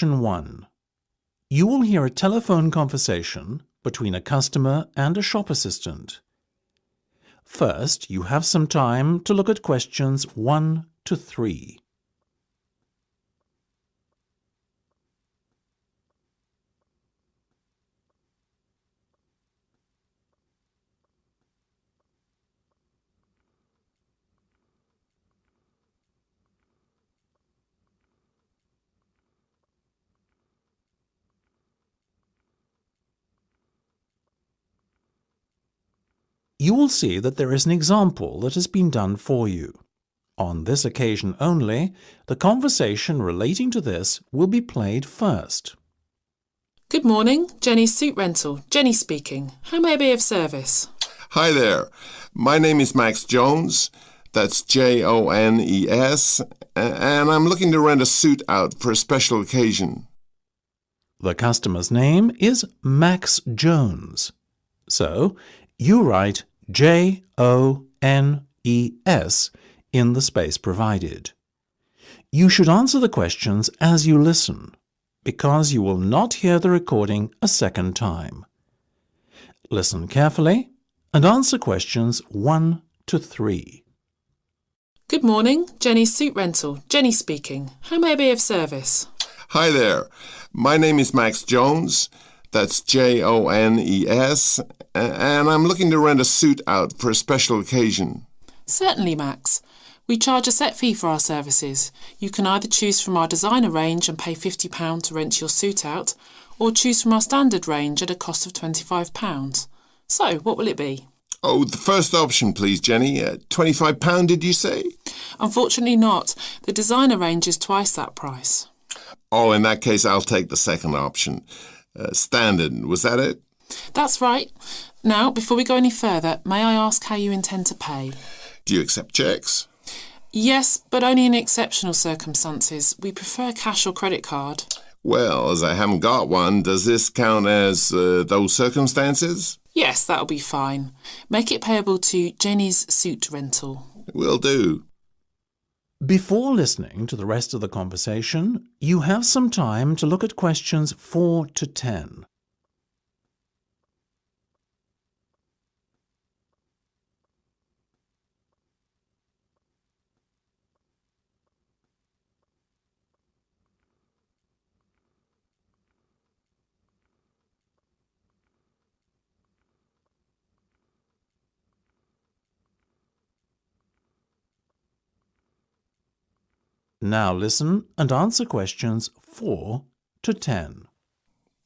Section 1. You will hear a telephone conversation between a customer and a shop assistant. First, you have some time to look at questions 1 to 3. You will see that there is an example that has been done for you. On this occasion only, the conversation relating to this will be played first. Good morning, Jenny's Suit Rental. Jenny speaking. How may I be of service? Hi there. My name is Max Jones. That's Jones, and I'm looking to rent a suit out for a special occasion. The customer's name is Max Jones. So, you write Jones in the space provided. You should answer the questions as you listen, because you will not hear the recording a second time. Listen carefully and answer questions 1 to 3. Good morning, Jenny's Suit Rental. Jenny speaking. How may I be of service? Hi there. My name is Max Jones. That's Jones, and I'm looking to rent a suit out for a special occasion. Certainly, Max. We charge a set fee for our services. You can either choose from our designer range and pay £50 to rent your suit out, or choose from our standard range at a cost of £25. So, what will it be? Oh, the first option, please, Jenny. £25, did you say? Unfortunately not. The designer range is twice that price. Oh, in that case, I'll take the second option. Standard, was that it? That's right. Now, before we go any further, may I ask how you intend to pay? Do you accept cheques? Yes, but only in exceptional circumstances. We prefer cash or credit card. Well, as I haven't got one, does this count as those circumstances? Yes, that'll be fine. Make it payable to Jenny's Suit Rental. Will do. Before listening to the rest of the conversation, you have some time to look at questions 4 to 10. Now listen and answer questions 4 to 10.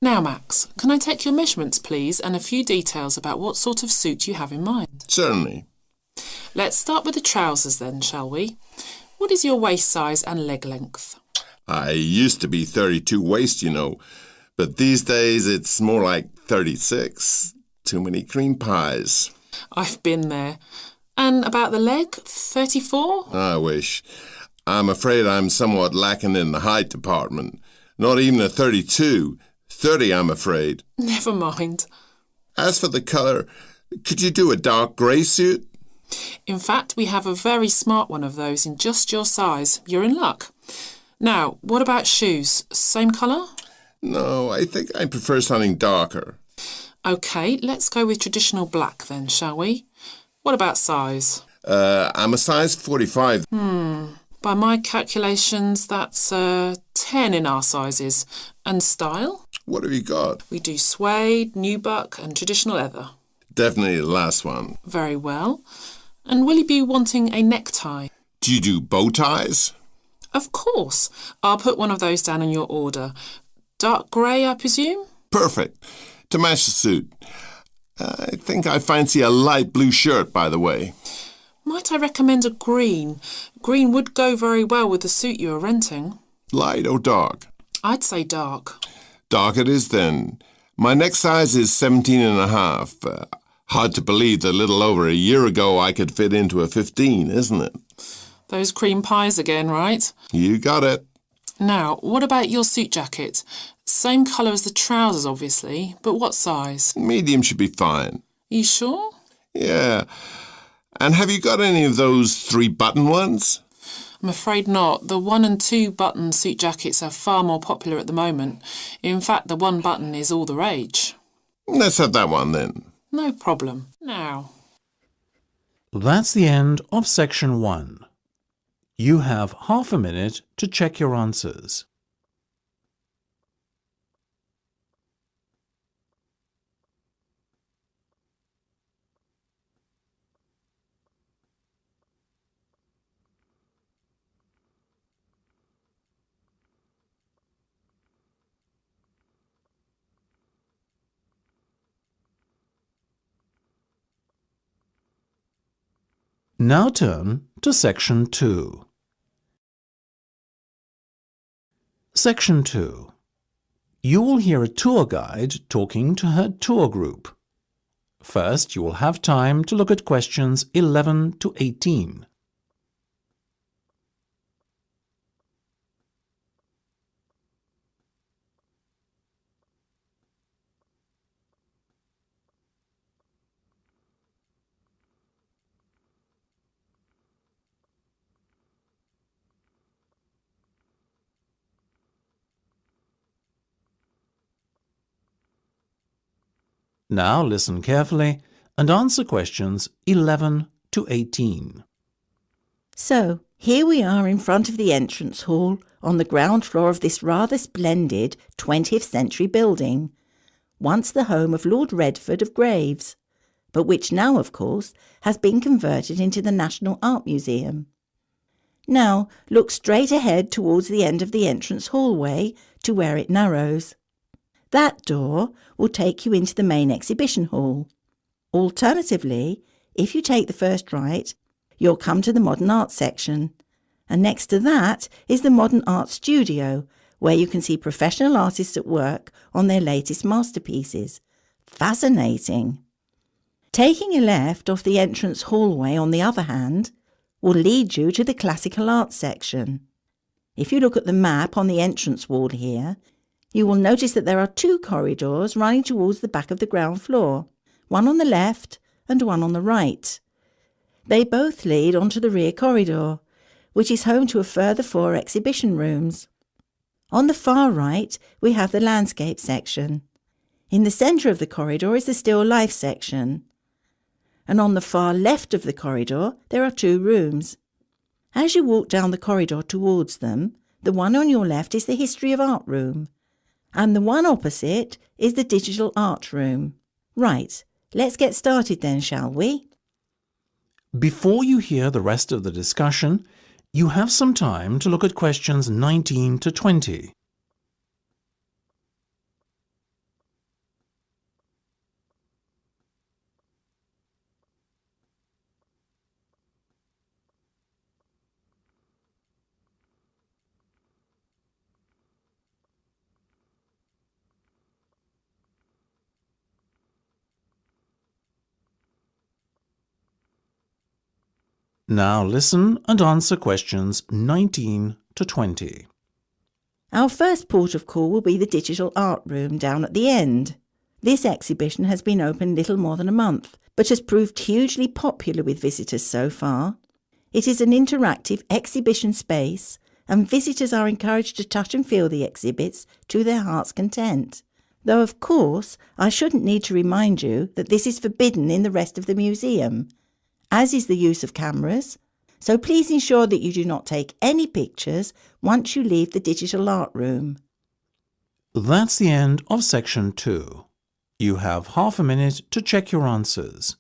Now, Max, can I take your measurements, please, and a few details about what sort of suit you have in mind? Certainly. Let's start with the trousers then, shall we? What is your waist size and leg length? I used to be 32 waist, you know, but these days it's more like 36. Too many cream pies. I've been there. And about the leg, 34? I wish. I'm afraid I'm somewhat lacking in the height department. Not even a 32. 30, I'm afraid. Never mind. As for the colour, could you do a dark grey suit? In fact, we have a very smart one of those in just your size. You're in luck. Now, what about shoes? Same colour? No, I think I prefer something darker. OK, let's go with traditional black then, shall we? What about size? I'm a size 45. By my calculations, that's 10 in our sizes. And style? What have you got? We do suede, nubuck and traditional leather. Definitely the last one. Very well. And will you be wanting a necktie? Do you do bow ties? Of course. I'll put one of those down in your order. Dark grey, I presume? Perfect. To match the suit. I think I fancy a light blue shirt, by the way. Might I recommend a green? Green would go very well with the suit you are renting. Light or dark? I'd say dark. Dark it is then. My neck size is 17 and a half. Hard to believe that a little over a year ago I could fit into a 15, isn't it? Those cream pies again, right? You got it. Now, what about your suit jacket? Same colour as the trousers, obviously, but what size? Medium should be fine. You sure? Yeah. And have you got any of those 3-button ones? I'm afraid not. The 1 and 2 button suit jackets are far more popular at the moment. In fact, the 1 button is all the rage. Let's have that one then. No problem. Now. That's the end of section 1. You have half a minute to check your answers. Now turn to section 2. Section 2. You will hear a tour guide talking to her tour group. First, you will have time to look at questions 11 to 18. Now listen carefully and answer questions 11 to 18. So, here we are in front of the entrance hall on the ground floor of this rather splendid 20th century building, once the home of Lord Redford of Graves, but which now, of course, has been converted into the National Art Museum. Now, look straight ahead towards the end of the entrance hallway to where it narrows. That door will take you into the main exhibition hall. Alternatively, if you take the first right, you'll come to the Modern Art section, and next to that is the Modern Art Studio, where you can see professional artists at work on their latest masterpieces. Fascinating! Taking a left off the entrance hallway, on the other hand, will lead you to the Classical Art section. If you look at the map on the entrance wall here, you will notice that there are 2 corridors running towards the back of the ground floor, one on the left and one on the right. They both lead onto the rear corridor, which is home to a further 4 exhibition rooms. On the far right, we have the landscape section. In the centre of the corridor is the still life section. And on the far left of the corridor, there are 2 rooms. As you walk down the corridor towards them, the one on your left is the History of Art room, and the one opposite is the Digital Art room. Right, let's get started then, shall we? Before you hear the rest of the discussion, you have some time to look at questions 19 to 20. Now listen and answer questions 19 to 20. Our first port of call will be the Digital Art room down at the end. This exhibition has been open little more than a month, but has proved hugely popular with visitors so far. It is an interactive exhibition space, and visitors are encouraged to touch and feel the exhibits to their heart's content. Though, of course, I shouldn't need to remind you that this is forbidden in the rest of the museum, as is the use of cameras, so please ensure that you do not take any pictures once you leave the Digital Art room. That's the end of section 2. You have half a minute to check your answers.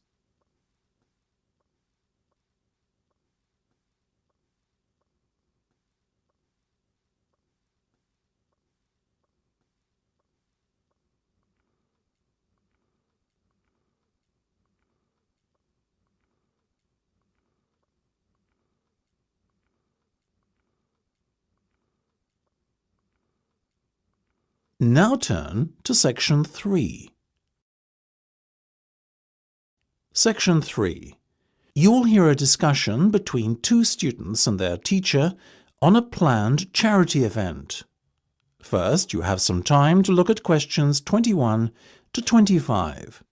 Now turn to section 3. Section 3. You will hear a discussion between 2 students and their teacher on a planned charity event. First, you have some time to look at questions 21 to 25.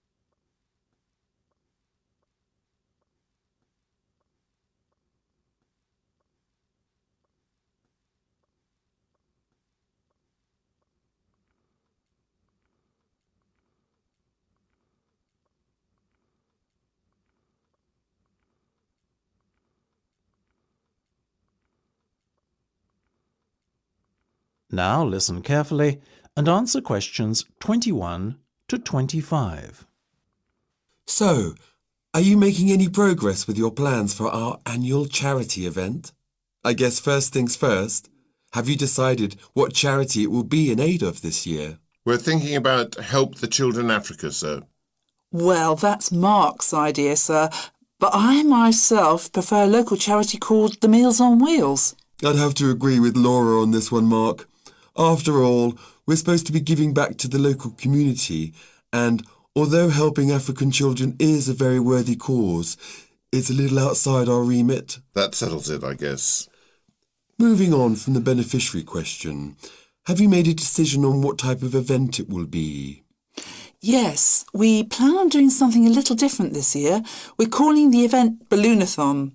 Now listen carefully and answer questions 21 to 25. So, are you making any progress with your plans for our annual charity event? I guess first things first, have you decided what charity it will be in aid of this year? We're thinking about Help the Children Africa, sir. Well, that's Mark's idea, sir, but I myself prefer a local charity called the Meals on Wheels. I'd have to agree with Laura on this one, Mark. After all, we're supposed to be giving back to the local community, and although helping African children is a very worthy cause, it's a little outside our remit. That settles it, I guess. Moving on from the beneficiary question, have you made a decision on what type of event it will be? Yes, we plan on doing something a little different this year. We're calling the event Balloonathon.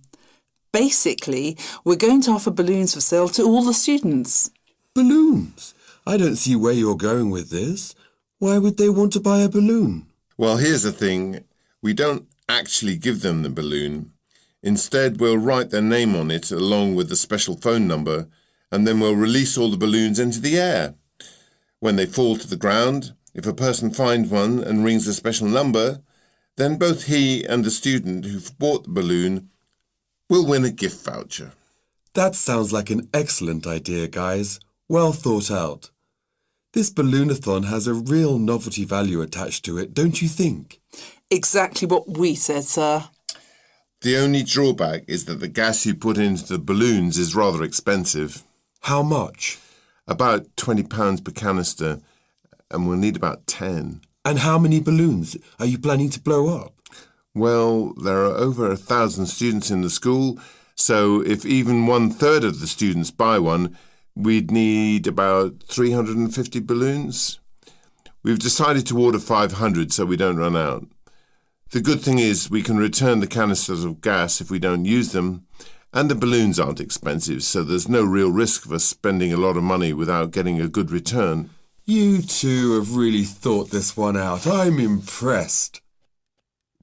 Basically, we're going to offer balloons for sale to all the students. Balloons? I don't see where you're going with this. Why would they want to buy a balloon? Well, here's the thing. We don't actually give them the balloon. Instead, we'll write their name on it along with the special phone number, and then we'll release all the balloons into the air. When they fall to the ground, if a person finds one and rings a special number, then both he and the student who've bought the balloon will win a gift voucher. That sounds like an excellent idea, guys. Well thought out. This Balloonathon has a real novelty value attached to it, don't you think? Exactly what we said, sir. The only drawback is that the gas you put into the balloons is rather expensive. How much? About £20 per canister, and we'll need about 10. And how many balloons are you planning to blow up? Well, there are over 1,000 students in the school, so if even 1/3 of the students buy one, we'd need about 350 balloons. We've decided to order 500 so we don't run out. The good thing is we can return the canisters of gas if we don't use them, and the balloons aren't expensive, so there's no real risk of us spending a lot of money without getting a good return. You two have really thought this one out. I'm impressed.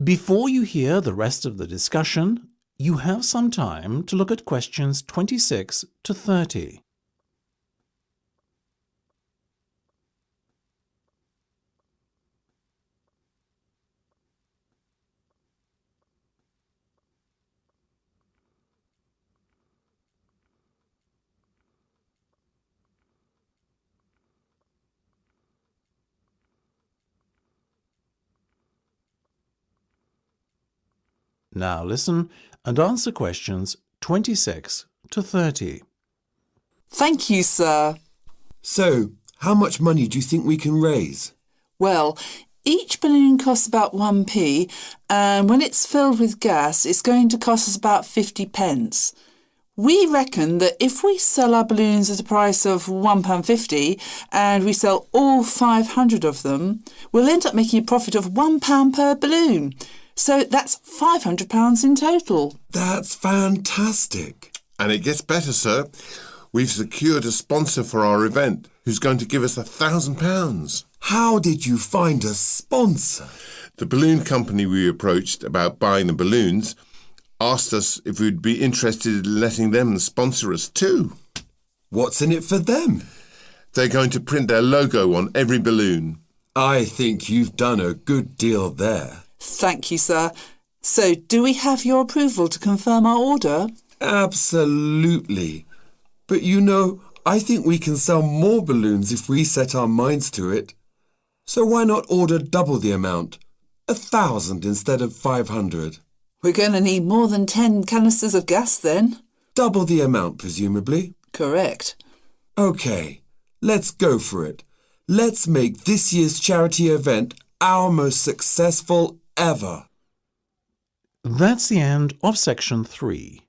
Before you hear the rest of the discussion, you have some time to look at questions 26 to 30. Now listen and answer questions 26 to 30. Thank you, sir. So, how much money do you think we can raise? Well, each balloon costs about 1p, and when it's filled with gas, it's going to cost us about 50 pence. We reckon that if we sell our balloons at a price of £1.50 and we sell all 500 of them, we'll end up making a profit of £1 per balloon. So that's £500 in total. That's fantastic. And it gets better, sir. We've secured a sponsor for our event who's going to give us £1,000. How did you find a sponsor? The balloon company we approached about buying the balloons asked us if we'd be interested in letting them sponsor us too. What's in it for them? They're going to print their logo on every balloon. I think you've done a good deal there. Thank you, sir. So, do we have your approval to confirm our order? Absolutely. But you know, I think we can sell more balloons if we set our minds to it. So why not order double the amount? 1,000 instead of 500. We're going to need more than 10 canisters of gas then. Double the amount, presumably. Correct. OK, let's go for it. Let's make this year's charity event our most successful ever. That's the end of section 3.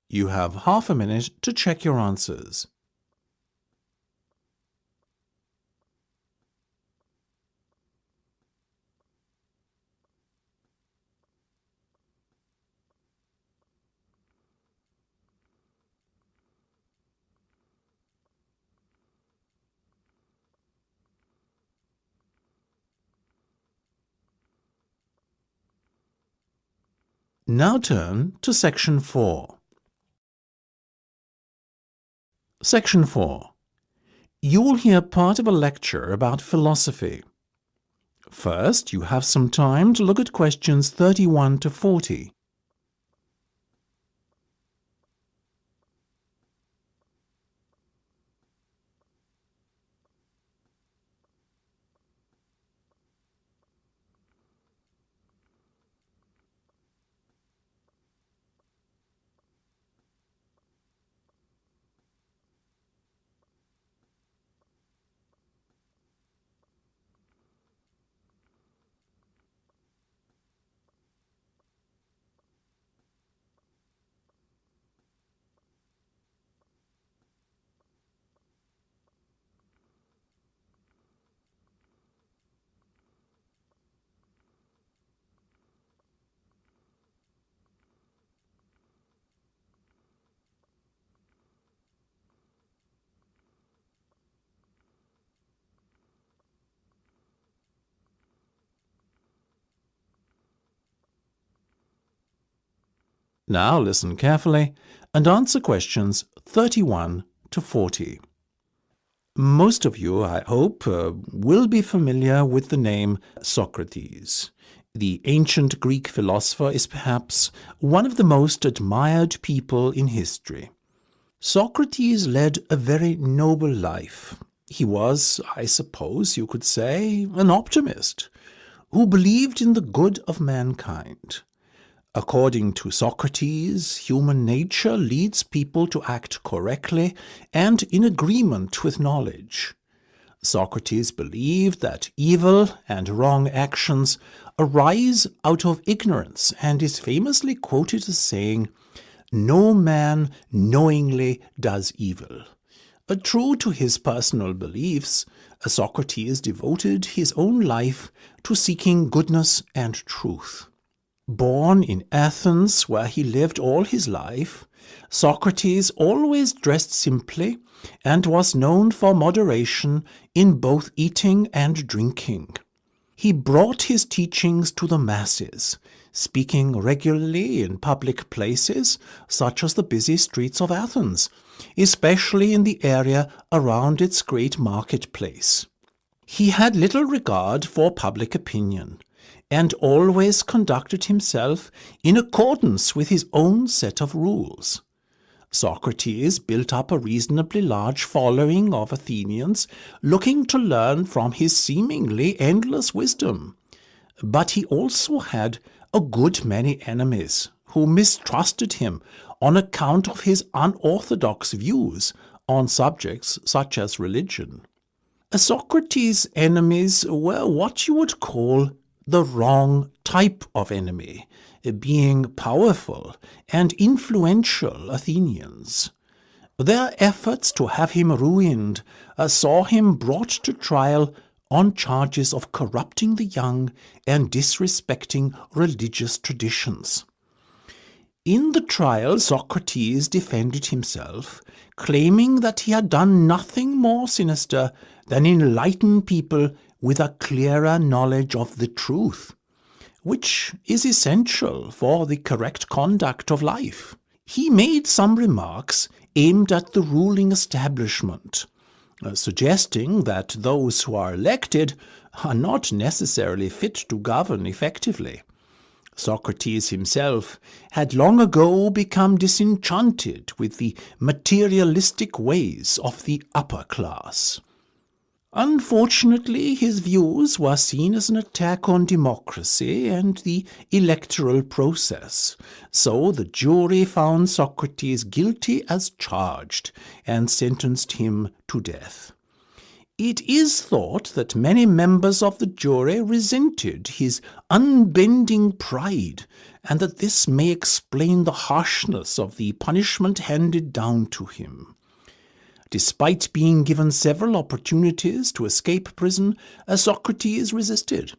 You have half a minute to check your answers. Now turn to section 4. Section 4. You will hear part of a lecture about philosophy. First, you have some time to look at questions 31 to 40. Now listen carefully and answer questions 31 to 40. Most of you, I hope, will be familiar with the name Socrates. The ancient Greek philosopher is perhaps one of the most admired people in history. Socrates led a very noble life. He was, I suppose you could say, an optimist who believed in the good of mankind. According to Socrates, human nature leads people to act correctly and in agreement with knowledge. Socrates believed that evil and wrong actions arise out of ignorance and is famously quoted as saying, "No man knowingly does evil." True to his personal beliefs, Socrates devoted his own life to seeking goodness and truth. Born in Athens, where he lived all his life, Socrates always dressed simply and was known for moderation in both eating and drinking. He brought his teachings to the masses, speaking regularly in public places such as the busy streets of Athens, especially in the area around its great marketplace. He had little regard for public opinion, and always conducted himself in accordance with his own set of rules. Socrates built up a reasonably large following of Athenians looking to learn from his seemingly endless wisdom. But he also had a good many enemies who mistrusted him on account of his unorthodox views on subjects such as religion. Socrates' enemies were what you would call the wrong type of enemy, being powerful and influential Athenians. Their efforts to have him ruined saw him brought to trial on charges of corrupting the young and disrespecting religious traditions. In the trial, Socrates defended himself, claiming that he had done nothing more sinister than enlighten people with a clearer knowledge of the truth, which is essential for the correct conduct of life. He made some remarks aimed at the ruling establishment, suggesting that those who are elected are not necessarily fit to govern effectively. Socrates himself had long ago become disenchanted with the materialistic ways of the upper class. Unfortunately, his views were seen as an attack on democracy and the electoral process, so the jury found Socrates guilty as charged and sentenced him to death. It is thought that many members of the jury resented his unbending pride, and that this may explain the harshness of the punishment handed down to him. Despite being given several opportunities to escape prison, Socrates resisted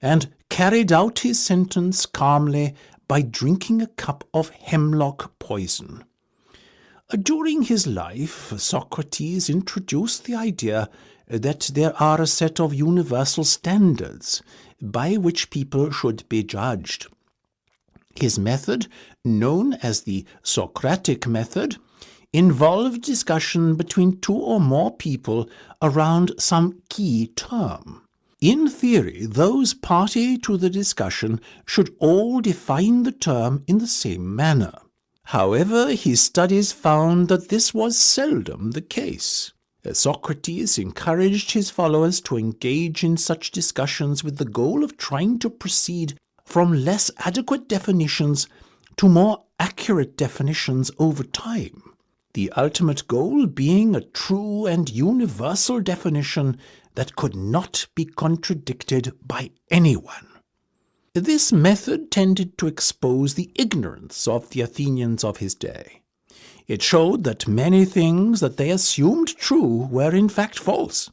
and carried out his sentence calmly by drinking a cup of hemlock poison. During his life, Socrates introduced the idea that there are a set of universal standards by which people should be judged. His method, known as the Socratic method, involved discussion between two or more people around some key term. In theory, those party to the discussion should all define the term in the same manner. However, his studies found that this was seldom the case. Socrates encouraged his followers to engage in such discussions with the goal of trying to proceed from less adequate definitions to more accurate definitions over time, the ultimate goal being a true and universal definition that could not be contradicted by anyone. This method tended to expose the ignorance of the Athenians of his day. It showed that many things that they assumed true were in fact false.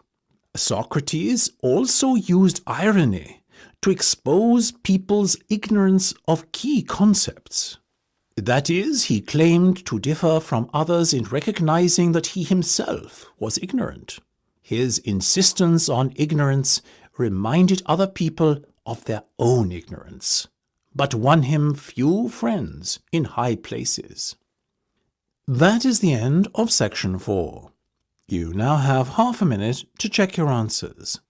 Socrates also used irony to expose people's ignorance of key concepts. That is, he claimed to differ from others in recognizing that he himself was ignorant. His insistence on ignorance reminded other people of their own ignorance, but won him few friends in high places. That is the end of section 4. You now have half a minute to check your answers.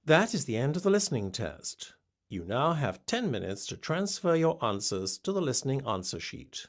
That is the end of the listening test. You now have 10 minutes to transfer your answers to the listening answer sheet.